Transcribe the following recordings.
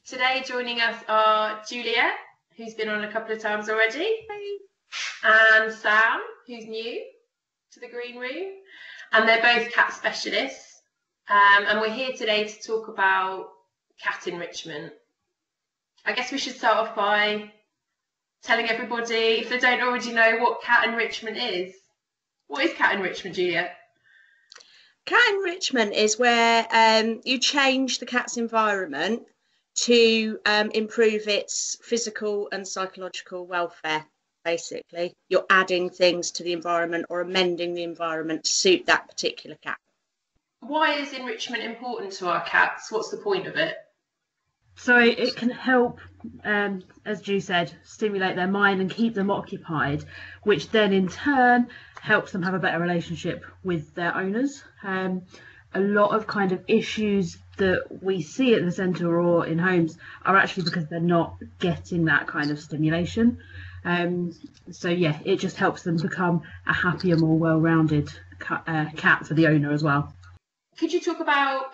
Today joining us are Juliet, who's been on a couple of times already, and Sam, who's new to the green room, and they're both cat specialists. And we're here today to talk about cat enrichment. I guess we should start off by telling everybody, if they don't already know, what cat enrichment is. What is cat enrichment, Juliet? Cat enrichment is where you change the cat's environment to improve its physical and psychological welfare, basically. You're adding things to the environment or amending the environment to suit that particular cat. Why is enrichment important to our cats? What's the point of it? So it can help, as Ju said, stimulate their mind and keep them occupied, which then in turn helps them have a better relationship with their owners. A lot of kind of issues that we see at the centre or in homes are actually because they're not getting that kind of stimulation. So yeah, it just helps them become a happier, more well-rounded cat for the owner as well. Could you talk about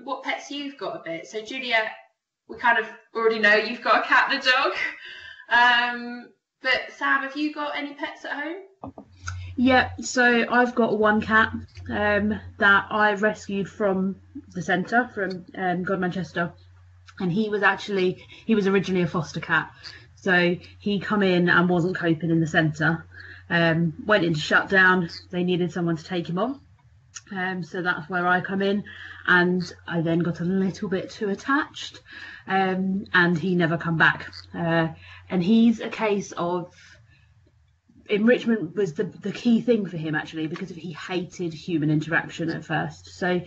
what pets you've got a bit? So Juliet, we kind of already know you've got a cat and a dog. But Sam, have you got any pets at home? Yeah, so I've got one cat that I rescued from the centre, from God Manchester, and he was originally a foster cat. So he come in and wasn't coping in the centre, went into shutdown. They needed someone to take him on. So that's where I come in, and I then got a little bit too attached, and he never come back. And he's a case of enrichment was the key thing for him, actually, because he hated human interaction at first. So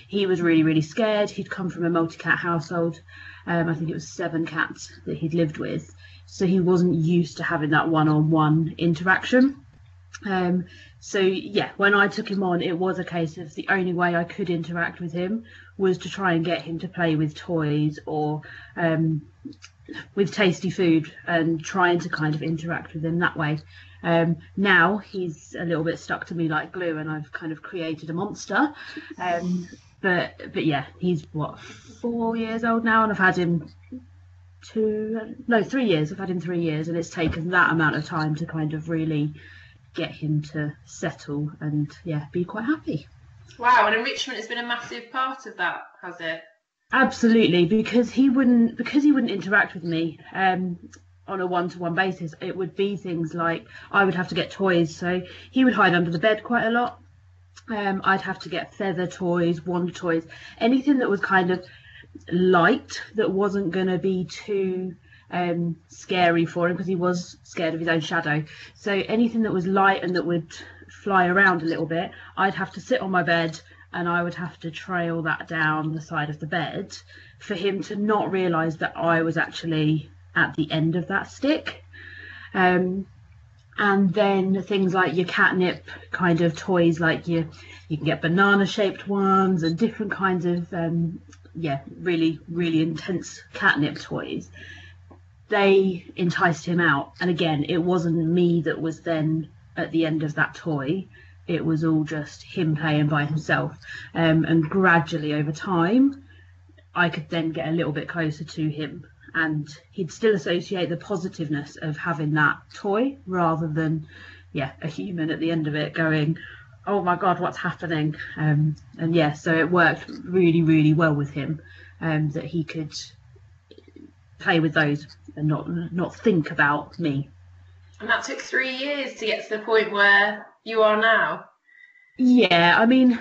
he was really, really scared. He'd come from a multi-cat household. I think it was 7 cats that he'd lived with. So he wasn't used to having that one-on-one interaction. So yeah, when I took him on, it was a case of the only way I could interact with him was to try and get him to play with toys or with tasty food, and trying to kind of interact with him that way. Now he's a little bit stuck to me like glue, and I've kind of created a monster. But yeah, he's 4 years old now, and I've had him 3 years. I've had him 3 years, and it's taken that amount of time to kind of really get him to settle and be quite happy. Wow, and enrichment has been a massive part of that, has it? Absolutely, because he wouldn't interact with me on a one-to-one basis. It would be things like I would have to get toys, so he would hide under the bed quite a lot. I'd have to get feather toys, wand toys, anything that was kind of light, that wasn't going to be too scary for him, because he was scared of his own shadow. So anything that was light and that would fly around a little bit, I'd have to sit on my bed and I would have to trail that down the side of the bed for him to not realise that I was actually at the end of that stick. And then things like your catnip kind of toys, like you can get banana shaped ones and different kinds of really, really intense catnip toys. They enticed him out, and again, it wasn't me that was then at the end of that toy. It was all just him playing by himself, and gradually over time I could then get a little bit closer to him, and he'd still associate the positiveness of having that toy rather than a human at the end of it going, oh my god, what's happening. So it worked really, really well with him, that he could play with those and not think about me. And that took 3 years to get to the point where you are now. Yeah, I mean,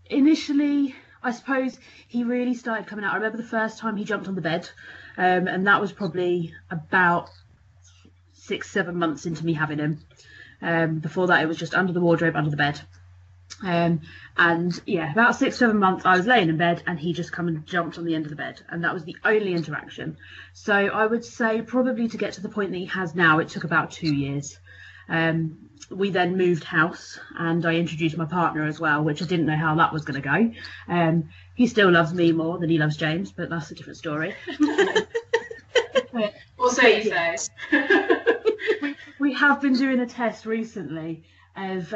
initially, I suppose he really started coming out. I remember the first time he jumped on the bed, and that was probably about 6-7 months into me having him. Before that, it was just under the wardrobe, under the bed. About 6-7 months I was laying in bed and he just come and jumped on the end of the bed, and that was the only interaction. So I would say probably to get to the point that he has now, it took about 2 years. We then moved house and I introduced my partner as well, which I didn't know how that was going to go. He still loves me more than he loves James, but that's a different story. Or so you say. We have been doing a test recently of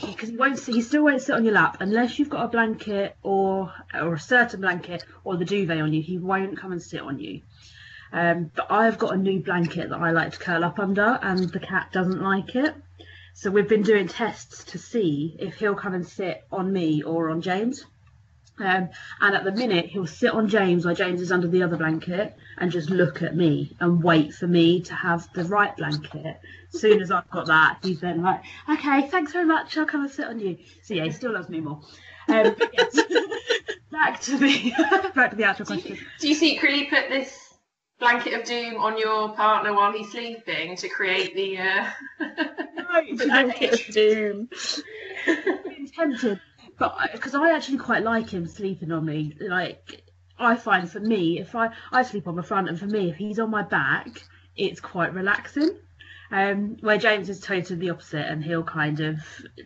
because he still won't sit on your lap unless you've got a blanket or a certain blanket or the duvet on you. He won't come and sit on you. But I've got a new blanket that I like to curl up under, and the cat doesn't like it. So we've been doing tests to see if he'll come and sit on me or on James. And at the minute, he'll sit on James while James is under the other blanket and just look at me and wait for me to have the right blanket. As soon as I've got that, he's then like, okay, thanks very much, I'll come and sit on you. So yeah, he still loves me more. But yes, back to the actual question. Do you secretly put this blanket of doom on your partner while he's sleeping to create the blanket of doom? I'm tempted. But because I actually quite like him sleeping on me. Like, I find for me, if I sleep on the front, and for me, if he's on my back, it's quite relaxing. Where James is totally the opposite, and he'll kind of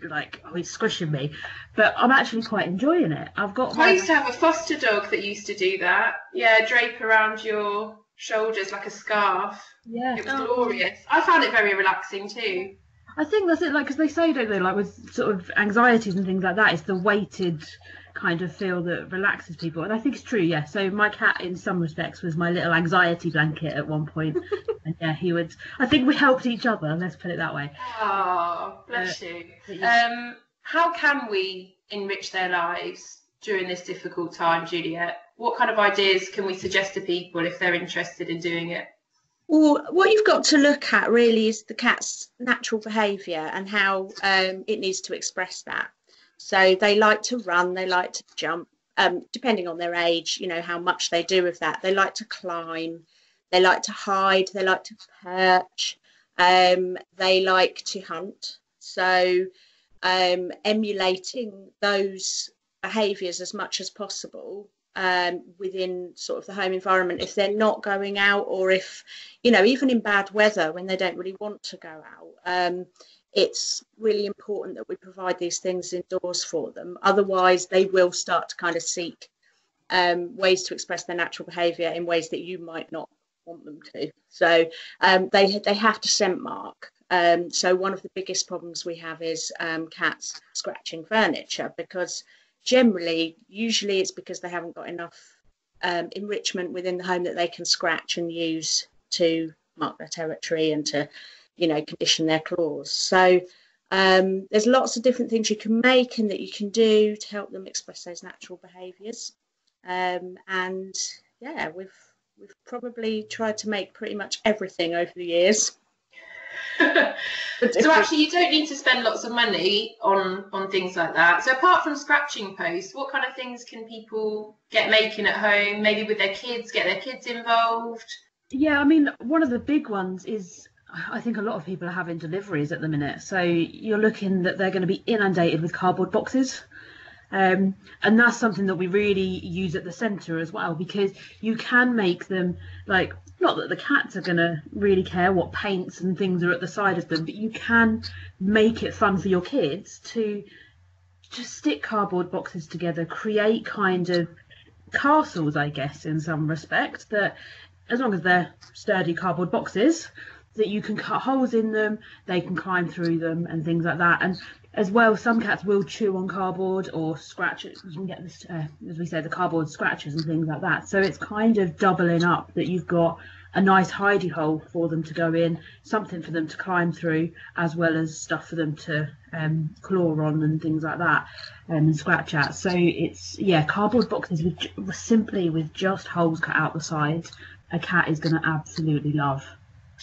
like, oh, he's squishing me. But I'm actually quite enjoying it. I used to have a foster dog that used to do that. Yeah, drape around your shoulders like a scarf. Yeah, it was glorious. I found it very relaxing too. I think that's it, like, because they say, don't they, like with sort of anxieties and things like that, it's the weighted kind of feel that relaxes people, and I think it's true. Yeah, so my cat in some respects was my little anxiety blanket at one point. And yeah, I think we helped each other, let's put it that way. Oh, bless you. Yeah. How can we enrich their lives during this difficult time, Juliet? What kind of ideas can we suggest to people if they're interested in doing it? Well, what you've got to look at really is the cat's natural behaviour and how it needs to express that. So they like to run, they like to jump, depending on their age, you know, how much they do of that. They like to climb, they like to hide, they like to perch, they like to hunt. So emulating those behaviours as much as possible within sort of the home environment, if they're not going out, or if, you know, even in bad weather when they don't really want to go out, it's really important that we provide these things indoors for them. Otherwise they will start to kind of seek ways to express their natural behaviour in ways that you might not want them to. So they have to scent mark. So one of the biggest problems we have is cats scratching furniture, because usually it's because they haven't got enough enrichment within the home that they can scratch and use to mark their territory and to, you know, condition their claws. So there's lots of different things you can make and that you can do to help them express those natural behaviours. And yeah, we've probably tried to make pretty much everything over the years. So actually you don't need to spend lots of money on things like that. So apart from scratching posts, what kind of things can people get making at home, maybe with their kids, get their kids involved? Yeah, I mean, one of the big ones is, I think a lot of people are having deliveries at the minute, so you're looking that they're going to be inundated with cardboard boxes. And that's something that we really use at the centre as well, because you can make them, like, not that the cats are going to really care what paints and things are at the side of them, but you can make it fun for your kids to just stick cardboard boxes together, create kind of castles, I guess, in some respect, that as long as they're sturdy cardboard boxes, that you can cut holes in them, they can climb through them and things like that. And as well, some cats will chew on cardboard or scratch it. You can get this, as we say, the cardboard scratches and things like that. So it's kind of doubling up that you've got a nice hidey hole for them to go in, something for them to climb through, as well as stuff for them to claw on and things like that, and scratch at. So it's, yeah, cardboard boxes with just holes cut out the sides, a cat is going to absolutely love.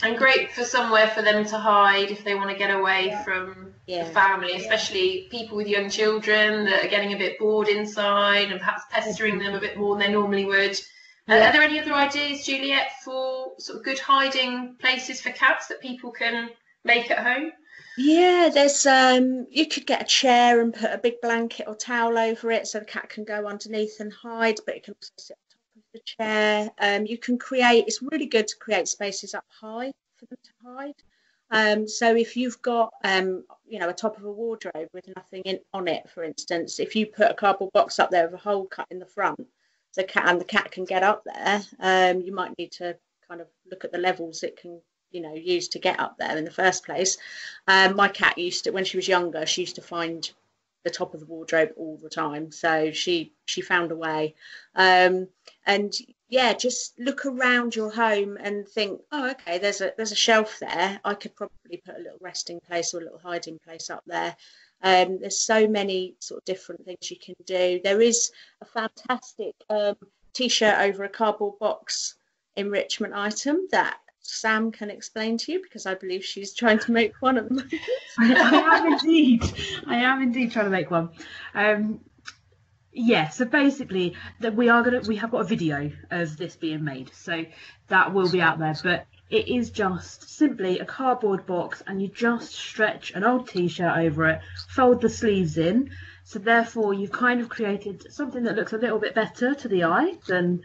And great for somewhere for them to hide if they want to get away from the family, especially people with young children that are getting a bit bored inside and perhaps pestering them a bit more than they normally would. Are there any other ideas, Juliet, for sort of good hiding places for cats that people can make at home? Yeah, there's you could get a chair and put a big blanket or towel over it so the cat can go underneath and hide, but it can also sit on top of the chair. You can it's really good to create spaces up high for them to hide. So if you've got you know, a top of a wardrobe with nothing on it, for instance, if you put a cardboard box up there with a hole cut in the front, the cat can get up there, you might need to kind of look at the levels it can used to get up there in the first place. My cat used to, when she was younger, she used to find the top of the wardrobe all the time, so she found a way. And yeah, just look around your home and think, oh, okay, there's a shelf there. I could probably put a little resting place or a little hiding place up there. There's so many sort of different things you can do. There is a fantastic T-shirt over a cardboard box enrichment item that Sam can explain to you, because I believe she's trying to make one at the moment. I am indeed trying to make one. Yeah, so basically that we have got a video of this being made, so that will be out there. But it is just simply a cardboard box, and you just stretch an old T-shirt over it, fold the sleeves in, so therefore you've kind of created something that looks a little bit better to the eye than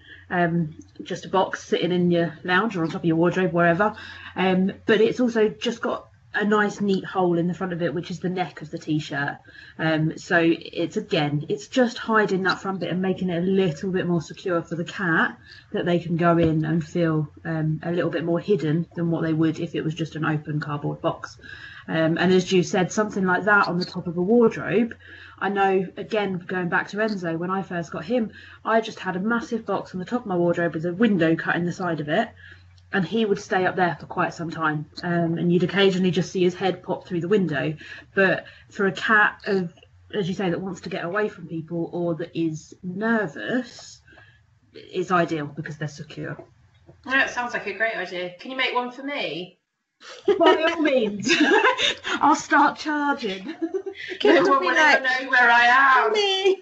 just a box sitting in your lounge or on top of your wardrobe, wherever. But it's also just got a nice neat hole in the front of it, which is the neck of the T-shirt. So it's just hiding that front bit and making it a little bit more secure for the cat, that they can go in and feel a little bit more hidden than what they would if it was just an open cardboard box. And as you said, something like that on the top of a wardrobe. I know, again, going back to Enzo, when I first got him, I just had a massive box on the top of my wardrobe with a window cut in the side of it, and he would stay up there for quite some time, and you'd occasionally just see his head pop through the window. But for a cat, as you say, that wants to get away from people or that is nervous, it's ideal because they're secure. Oh, it sounds like a great idea. Can you make one for me? By all means. I'll start charging. No one will ever know where I am. Me.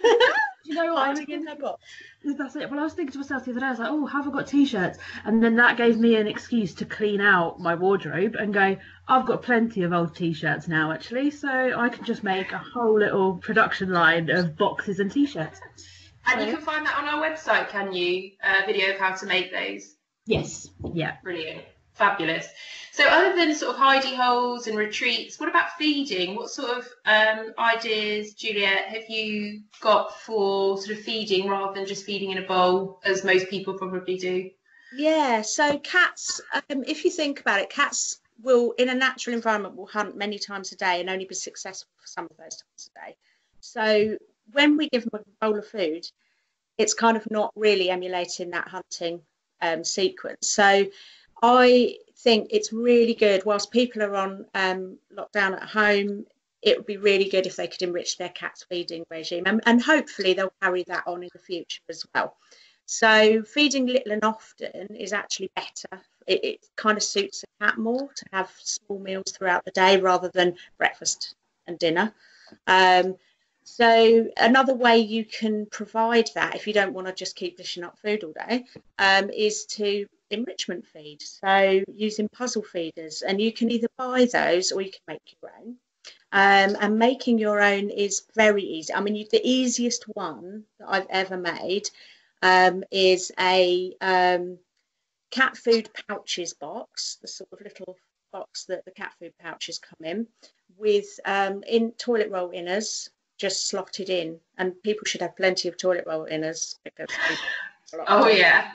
You know what? That's it. Well, I was thinking to myself the other day, I was like, oh, have I got T-shirts? And then that gave me an excuse to clean out my wardrobe and go, I've got plenty of old T-shirts now, actually, so I can just make a whole little production line of boxes and T-shirts. And you can find that on our website, can you? A video of how to make those. Yes. Yeah. Brilliant. Fabulous. So other than sort of hidey holes and retreats, what about feeding? What sort of ideas, Juliet, have you got for sort of feeding rather than just feeding in a bowl, as most people probably do? Yeah, so cats, if you think about it, cats will, in a natural environment, will hunt many times a day and only be successful for some of those times a day. So when we give them a bowl of food, it's kind of not really emulating that hunting sequence. So I think it's really good, whilst people are on lockdown at home, it would be really good if they could enrich their cat's feeding regime, and hopefully they'll carry that on in the future as well. So feeding little and often is actually better. It kind of suits a cat more to have small meals throughout the day rather than breakfast and dinner. So another way you can provide that, if you don't want to just keep dishing up food all day, is to enrichment feed. So using puzzle feeders, and you can either buy those or you can make your own. And making your own is very easy. I mean, the easiest one that I've ever made is a cat food pouches box, the sort of little box that the cat food pouches come in, with in toilet roll inners just slotted in, and people should have plenty of toilet roll inners because oh yeah.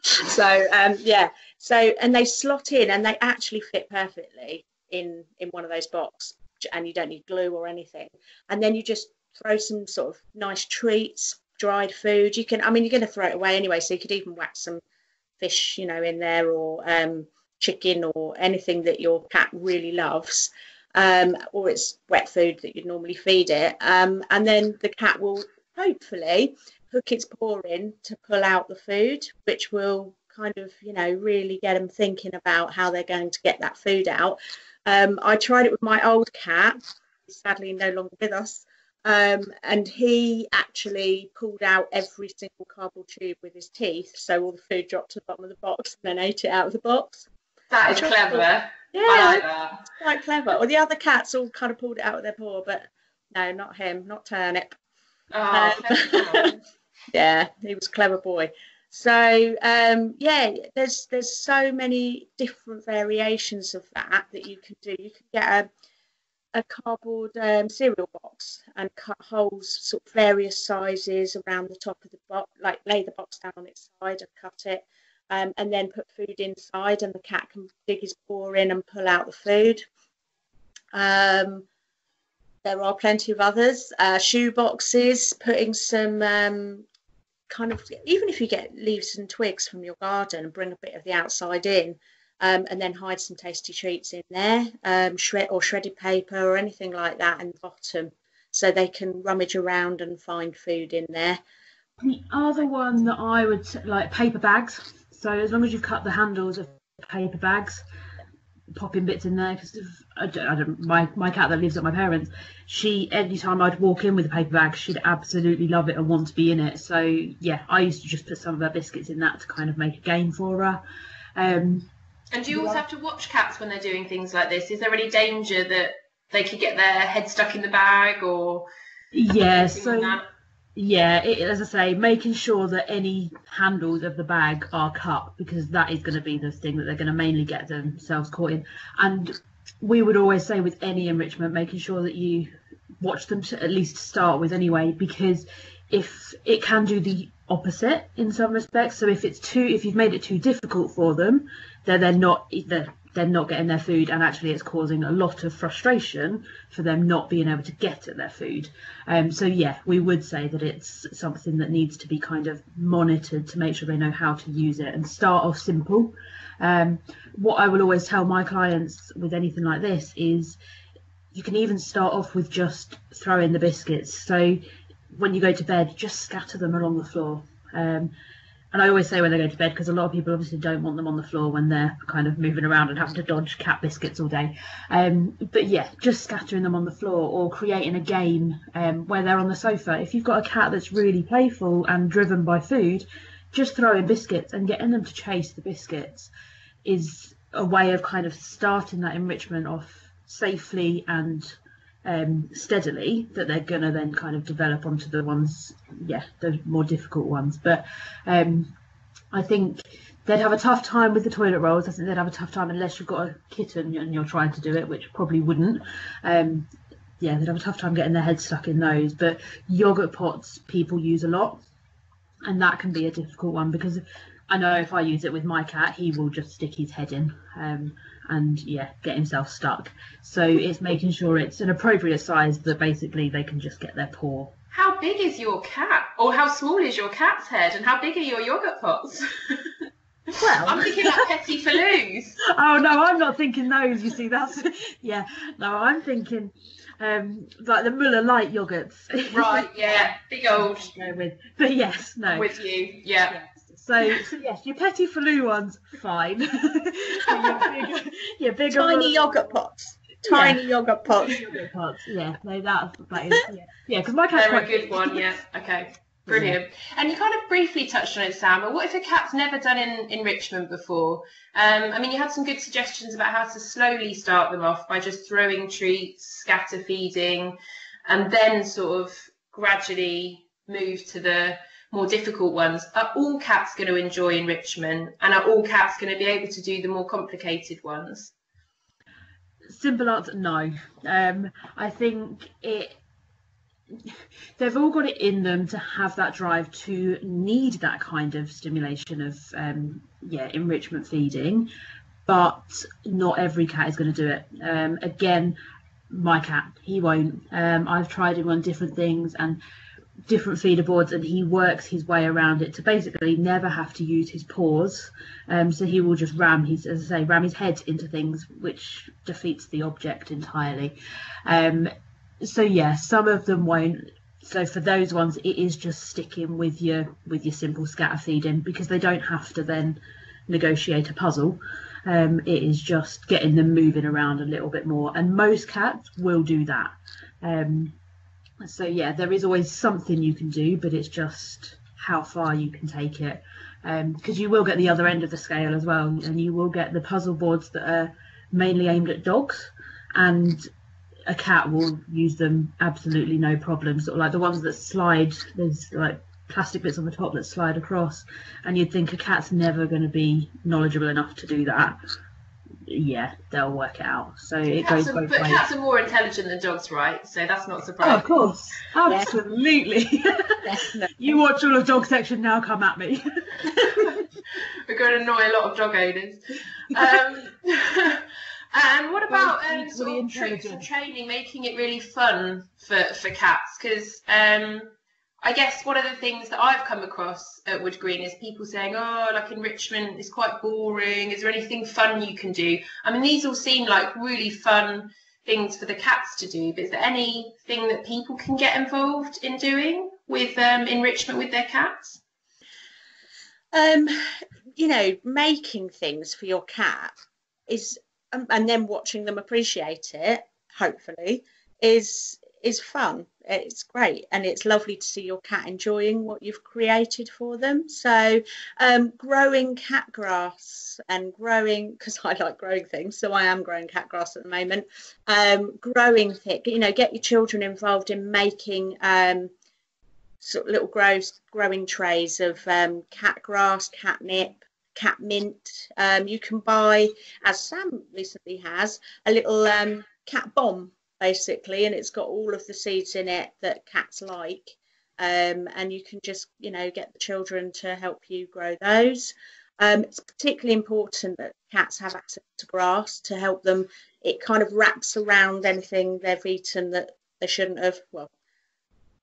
So and they slot in and they actually fit perfectly in one of those boxes, and you don't need glue or anything. And then you just throw some sort of nice treats, dried food. You can, I mean, you're going to throw it away anyway, so you could even whack some fish, in there, or chicken, or anything that your cat really loves. Or it's wet food that you'd normally feed it, and then the cat will hopefully hook its paw in to pull out the food, which will kind of really get them thinking about how they're going to get that food out. I tried it with my old cat, he's sadly no longer with us, and he actually pulled out every single cardboard tube with his teeth, so all the food dropped to the bottom of the box, and then ate it out of the box. That is clever. Yeah, I like that. Quite clever. Or the other cats all kind of pulled it out with their paw, but no, not him, not Turnip. Oh, yeah, he was a clever boy. So yeah, there's so many different variations of that you can do. You can get a cardboard cereal box and cut holes, sort of various sizes around the top of the box, like lay the box down on its side and cut it. and then put food inside, and the cat can dig his paw in and pull out the food. There are plenty of others. Shoe boxes, putting some kind of, even if you get leaves and twigs from your garden and bring a bit of the outside in, and then hide some tasty treats in there, shredded paper or anything like that in the bottom, so they can rummage around and find food in there. The other one that I would like, paper bags. So as long as you've cut the handles of paper bags, popping bits in there, because my cat that lives at my parents', anytime I'd walk in with a paper bag, she'd absolutely love it and want to be in it. So yeah, I used to just put some of her biscuits in that to kind of make a game for her. And do you always have to watch cats when they're doing things like this? Is there any danger that they could get their head stuck in the bag or so like yeah, as I say, making sure that any handles of the bag are cut, because that is going to be the thing that they're going to mainly get themselves caught in. And we would always say with any enrichment, making sure that you watch them to at least start with anyway, because if it can do the opposite in some respects. So if you've made it too difficult for them, then they're not getting their food, and actually it's causing a lot of frustration for them not being able to get at their food. So yeah, we would say that it's something that needs to be kind of monitored to make sure they know how to use it, and start off simple. What I will always tell my clients with anything like this is you can even start off with just throwing the biscuits. So when you go to bed, just scatter them along the floor. And I always say when they go to bed, because a lot of people obviously don't want them on the floor when they're kind of moving around and having to dodge cat biscuits all day. But yeah, just scattering them on the floor, or creating a game where they're on the sofa. If you've got a cat that's really playful and driven by food, just throwing biscuits and getting them to chase the biscuits is a way of kind of starting that enrichment off safely and steadily, that they're gonna then kind of develop onto the ones, the more difficult ones. But I think they'd have a tough time with the toilet rolls. I think they'd have a tough time unless you've got a kitten and you're trying to do it, which probably wouldn't. They'd have a tough time getting their head stuck in those. But yogurt pots people use a lot, and that can be a difficult one, because I know if I use it with my cat, he will just stick his head in and get himself stuck. So it's making sure it's an appropriate size that basically they can just get their paw. How big is your cat? Or how small is your cat's head? And how big are your yogurt pots? Well, I'm thinking like Petit Faloos. Oh no, I'm not thinking those. You see, that's I'm thinking like the Muller Light yogurts. Right, yeah, big old. But yes, no. I'm with you, yeah. Yes. So yes, your Petit Faloo ones, fine. Bigger Tiny ones, yogurt pots. Tiny yogurt pots. Yogurt pots. Yeah, no, that is because my cat's They're a good one. Yeah. Okay. Brilliant. Yeah. And you kind of briefly touched on it, Sam, but what if a cat's never done enrichment before? I mean, you had some good suggestions about how to slowly start them off by just throwing treats, scatter feeding, and then sort of gradually move to the more difficult ones. Are all cats going to enjoy enrichment, and are all cats going to be able to do the more complicated ones? Simple answer, no. I think they've all got it in them to have that drive to need that kind of stimulation of enrichment feeding, but not every cat is going to do it. Again, my cat, he won't. I've tried him on different things and different feeder boards, and he works his way around it to basically never have to use his paws. So he will just ram his head into things, which defeats the object entirely. So yeah, some of them won't. So for those ones, it is just sticking with your simple scatter feeding, because they don't have to then negotiate a puzzle. It is just getting them moving around a little bit more, and most cats will do that. So yeah, there is always something you can do, but it's just how far you can take it, because you will get the other end of the scale as well, and you will get the puzzle boards that are mainly aimed at dogs, and a cat will use them absolutely no problem. Sort of like the ones that slide, there's like plastic bits on the top that slide across, and you'd think a cat's never going to be knowledgeable enough to do that. yeah, they'll work it out. So it Cats goes are, both but ways. cats are more intelligent than dogs, right? So that's not Oh, surprising. of course, absolutely. Definitely. You watch all of dog section now, come at me. We're going to annoy a lot of dog owners. And what about Equally sort of tricks and intelligent. training, making it really fun for cats? Because I guess one of the things that I've come across at Wood Green is people saying, oh, like enrichment is quite boring. Is there anything fun you can do? I mean, these all seem like really fun things for the cats to do, but is there anything that people can get involved in doing with enrichment with their cats? You know, making things for your cat is, and then watching them appreciate it, hopefully, is fun. It's great, and it's lovely to see your cat enjoying what you've created for them. So, growing cat grass and growing, because I like growing things, so I am growing cat grass at the moment. Growing thick, you know, get your children involved in making sort of little growing trays of cat grass, catnip, cat mint. You can buy, as Sam recently has, a little cat bomb basically, and it's got all of the seeds in it that cats like. And you can just, you know, get the children to help you grow those. It's particularly important that cats have access to grass to help them. It kind of wraps around anything they've eaten that they shouldn't have. Well,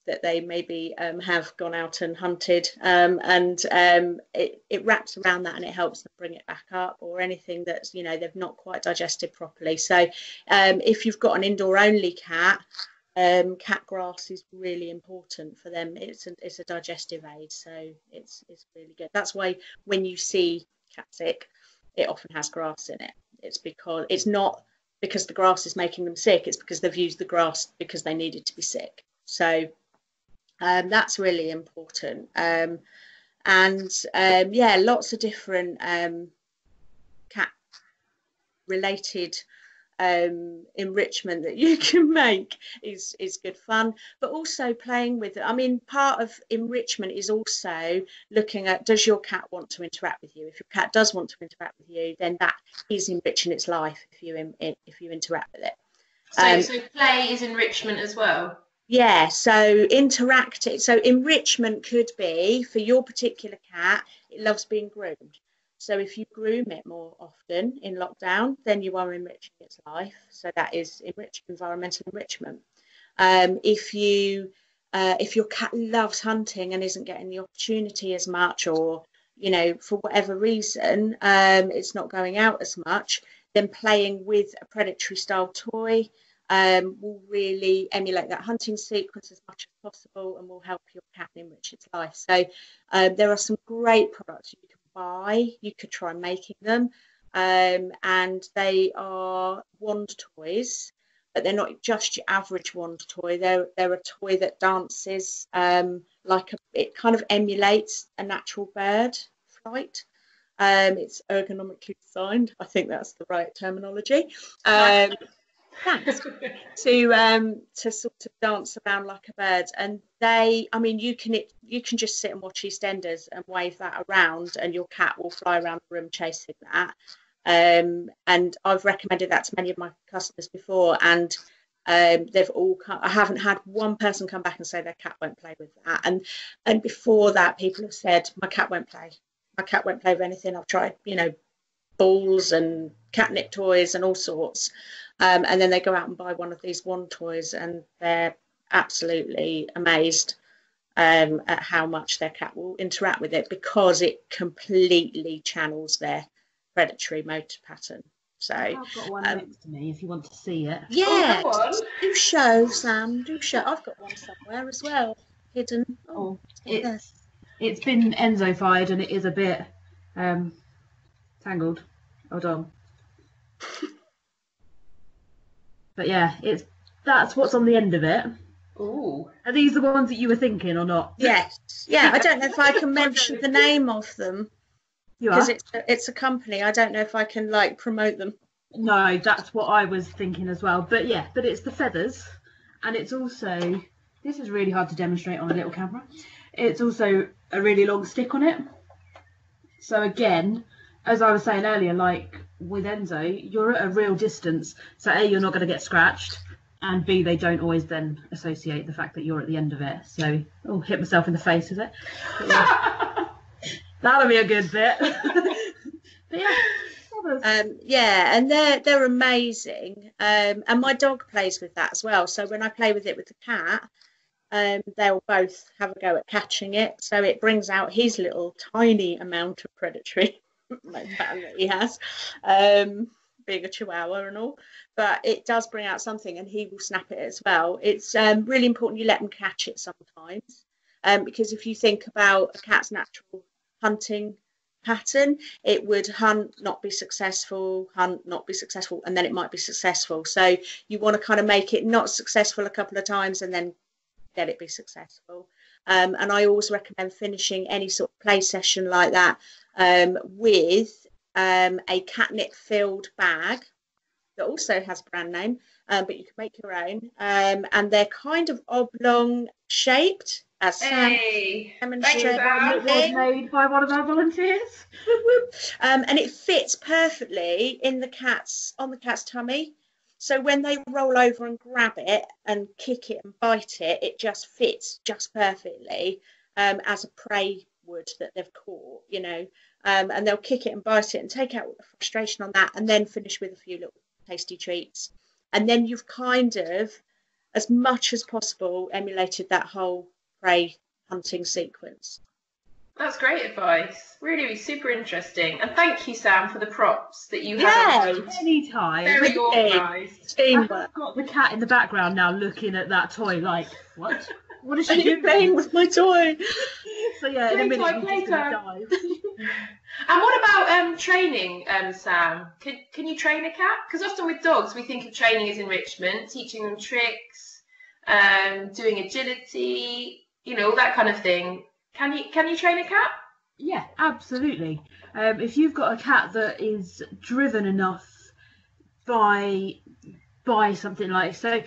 that they maybe have gone out and hunted, and it wraps around that and it helps them bring it back up, or anything that's, you know, they've not quite digested properly. So if you've got an indoor only cat, cat grass is really important for them. It's a digestive aid, so it's really good. That's why when you see cat sick, it often has grass in it. It's because it's not because the grass is making them sick, it's because they've used the grass because they needed to be sick. So that's really important. Yeah, lots of different cat related enrichment that you can make is good fun, but also playing with it. I mean, part of enrichment is also looking at, does your cat want to interact with you? If your cat does want to interact with you, then that is enriching its life if you interact with it. So play is enrichment as well. Yeah, so interacting. So enrichment could be for your particular cat, it loves being groomed. So if you groom it more often in lockdown, then you are enriching its life. So that is environmental enrichment. If your cat loves hunting and isn't getting the opportunity as much, or, you know, for whatever reason, it's not going out as much, then playing with a predatory style toy will really emulate that hunting sequence as much as possible, and will help your cat enrich its life. So there are some great products you can buy. You could try making them, and they are wand toys, but they're not just your average wand toy. They're a toy that dances it kind of emulates a natural bird flight. It's ergonomically designed. I think that's the right terminology. Thanks. To sort of dance around like a bird, and I mean, you can just sit and watch EastEnders and wave that around, and your cat will fly around the room chasing that. And I've recommended that to many of my customers before, and they've all I haven't had one person come back and say their cat won't play with that. And before that, people have said my cat won't play. My cat won't play with anything. I've tried, you know, balls and catnip toys and all sorts. And then they go out and buy one of these wand toys, and they're absolutely amazed at how much their cat will interact with it, because it completely channels their predatory motor pattern. So I've got one next to me if you want to see it. Yeah, do show, Sam. Do show. I've got one somewhere as well, hidden. It's been Enzo-fied and it is a bit tangled. Hold on. But yeah, that's what's on the end of it. Ooh. Are these the ones that you were thinking or not? Yes. Yeah, I don't know if I can mention the name of them. Because it's a company. I don't know if I can promote them. No, that's what I was thinking as well. But yeah, it's the feathers, and it's also, this is really hard to demonstrate on a little camera. It's also a really long stick on it. So again, as I was saying earlier, like with Enzo, you're at a real distance. So A, you're not going to get scratched, and B, they don't always then associate the fact that you're at the end of it. So, oh, hit myself in the face with it. That'll be a good bit. But yeah, and they're amazing. And my dog plays with that as well. So when I play with it with the cat, they'll both have a go at catching it. So it brings out his little tiny amount of predatory pattern that he has, being a chihuahua and all. But it does bring out something, and he will snap it as well. It's really important you let them catch it sometimes, because if you think about a cat's natural hunting pattern, it would hunt, not be successful, hunt, not be successful, and then it might be successful. So you want to kind of make it not successful a couple of times and then get it be successful. And I always recommend finishing any sort of play session like that with a catnip filled bag that also has a brand name, but you can make your own, and they're kind of oblong shaped, as Hey, demonstrated. it was made by one of our volunteers. And it fits perfectly in on the cat's tummy. So when they roll over and grab it and kick it and bite it, it just fits just perfectly, as a prey would that they've caught, you know. And they'll kick it and bite it and take out the frustration on that, and then finish with a few little tasty treats. And then you've kind of, as much as possible, emulated that whole prey hunting sequence. That's great advice. Really super interesting. And thank you, Sam, for the props that you have. Anytime. Very organised. I've got the cat in the background now looking at that toy like, what? What is she doing? Playing with my toy. So yeah, in a minute Playtime. And what about training, Sam? Can you train a cat? Because often with dogs, we think of training as enrichment, teaching them tricks, doing agility, you know, all that kind of thing. Can you train a cat? Yeah, absolutely. If you've got a cat that is driven enough by something like, so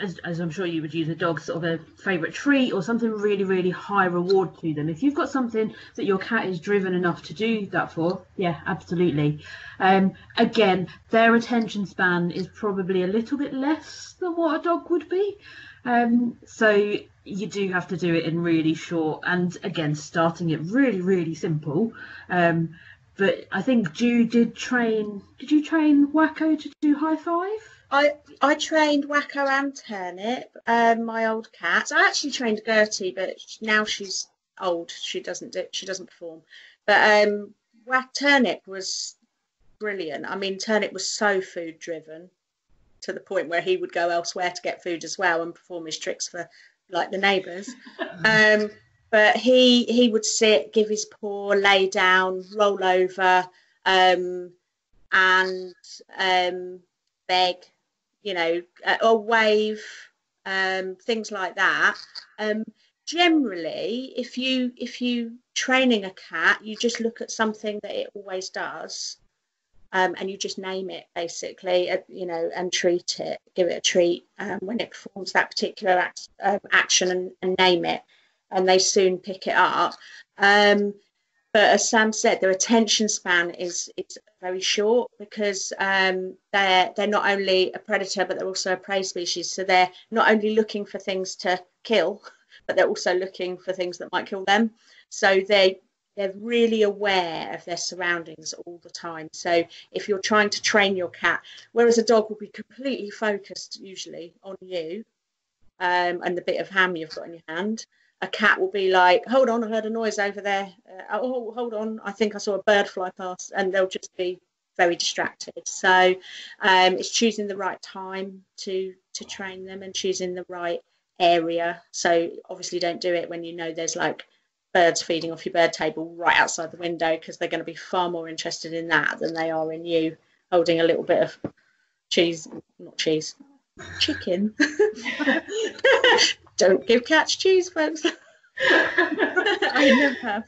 as I'm sure you would use a dog's sort of a favourite treat or something really, really high reward to them. If you've got something that your cat is driven enough to do that for, yeah, absolutely. Again, their attention span is probably a little bit less than what a dog would be. So you do have to do it in really short, and again, starting it really, really simple. But I think did you train Wacko to do high five? I trained Wacko and Turnip, my old cat. I actually trained Gertie, but now she's old. She doesn't perform. But Turnip was brilliant. I mean, Turnip was so food driven to the point where he would go elsewhere to get food as well and perform his tricks for like the neighbours. But he would sit, give his paw, lay down, roll over, and beg, you know, or wave, things like that. Generally, if you training a cat, you just look at something that it always does, and you just name it basically, you know, and treat it, give it a treat when it performs that particular action, and name it, and they soon pick it up. But as Sam said, their attention span is very short, because they're not only a predator, but they're also a prey species. So they're not only looking for things to kill, but they're also looking for things that might kill them. So they're really aware of their surroundings all the time. So if you're trying to train your cat, whereas a dog will be completely focused usually on you and the bit of ham you've got in your hand, a cat will be like, hold on, I heard a noise over there. Oh, hold on, I think I saw a bird fly past, and they'll just be very distracted. So it's choosing the right time to train them, and choosing the right area. So obviously don't do it when you know there's like birds feeding off your bird table right outside the window, because they're going to be far more interested in that than they are in you holding a little bit of chicken. Don't give cats cheese, folks. I never have.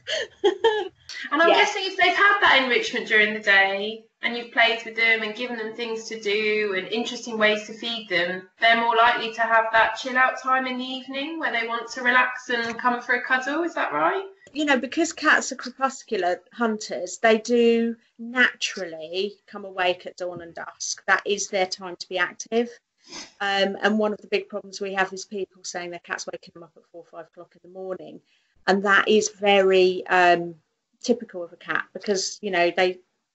And I'm guessing if they've had that enrichment during the day, and you've played with them and given them things to do and interesting ways to feed them, they're more likely to have that chill out time in the evening where they want to relax and come for a cuddle. Is that right? You know, because cats are crepuscular hunters, they do naturally come awake at dawn and dusk. That is their time to be active. And one of the big problems we have is people saying their cat's waking them up at 4 or 5 o'clock in the morning. And that is very typical of a cat, because, you know,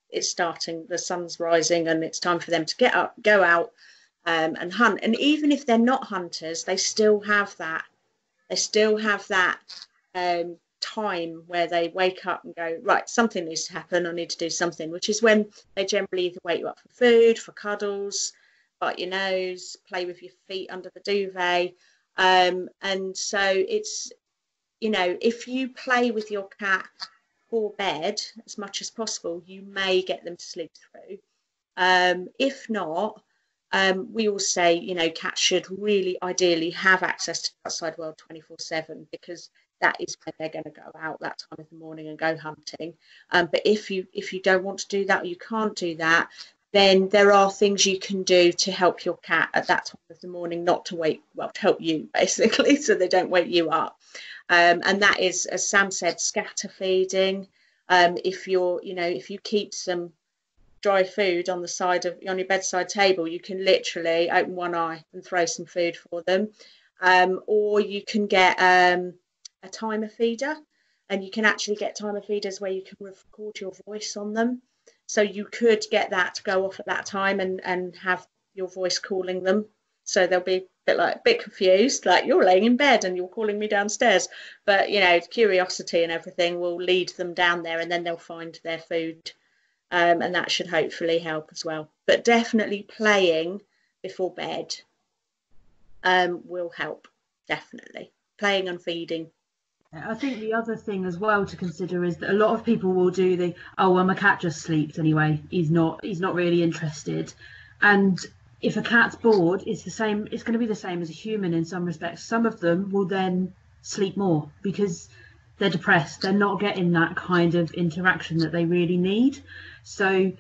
it's starting, the sun's rising, and it's time for them to get up, go out and hunt. And even if they're not hunters, they still have that. They still have that time where they wake up and go, right, something needs to happen. I need to do something, which is when they generally either wake you up for food, for cuddles, bite your nose, play with your feet under the duvet. And so it's, you know, if you play with your cat for bed as much as possible, you may get them to sleep through. If not, we all say, you know, cats should really ideally have access to the outside world 24/7, because that is when they're going to go out that time of the morning and go hunting. But if you don't want to do that, or you can't do that, then there are things you can do to help your cat at that time of the morning not to wake, well, to help you basically, so they don't wake you up. And that is, as Sam said, scatter feeding. If you keep some dry food on your bedside table, you can literally open one eye and throw some food for them. Or you can get a timer feeder, and you can actually get timer feeders where you can record your voice on them. So you could get that to go off at that time and have your voice calling them. So they'll be a bit confused, like, you're laying in bed and you're calling me downstairs. But, you know, curiosity and everything will lead them down there, and then they'll find their food. And that should hopefully help as well. But definitely playing before bed will help, definitely. Playing and feeding. I think the other thing as well to consider is that a lot of people will do my cat just sleeps anyway. He's not really interested. And if a cat's bored, it's going to be the same as a human in some respects. Some of them will then sleep more because they're depressed. They're not getting that kind of interaction that they really need. So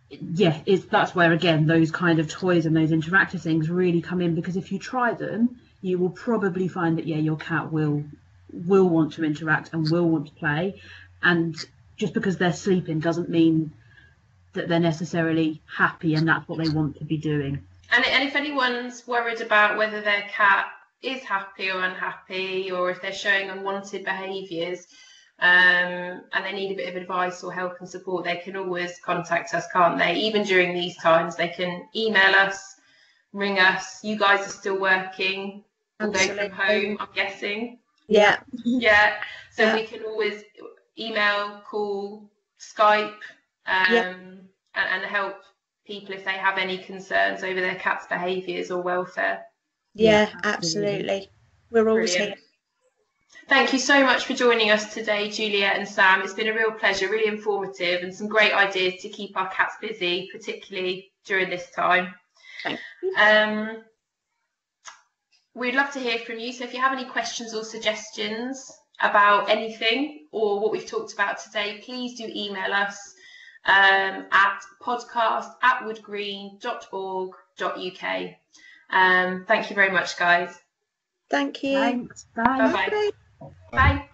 yeah, that's where, again, those kind of toys and those interactive things really come in, because if you try them, you will probably find that, yeah, your cat will want to interact and will want to play. And just because they're sleeping doesn't mean that they're necessarily happy and that's what they want to be doing. And if anyone's worried about whether their cat is happy or unhappy, or if they're showing unwanted behaviours, and they need a bit of advice or help and support, they can always contact us, can't they? Even during these times, they can email us, ring us. You guys are still working, although from home, I'm guessing. Yeah. Yeah. So we can always email, call, Skype, and help people if they have any concerns over their cat's behaviours or welfare. Yeah, absolutely. We're always here. Thank you so much for joining us today, Juliet and Sam. It's been a real pleasure, really informative, and some great ideas to keep our cats busy, particularly during this time. Thank you. We'd love to hear from you. So if you have any questions or suggestions about anything or what we've talked about today, please do email us at podcast@woodgreen.org.uk. Thank you very much, guys. Thank you. Thanks. Bye. Bye-bye. Bye.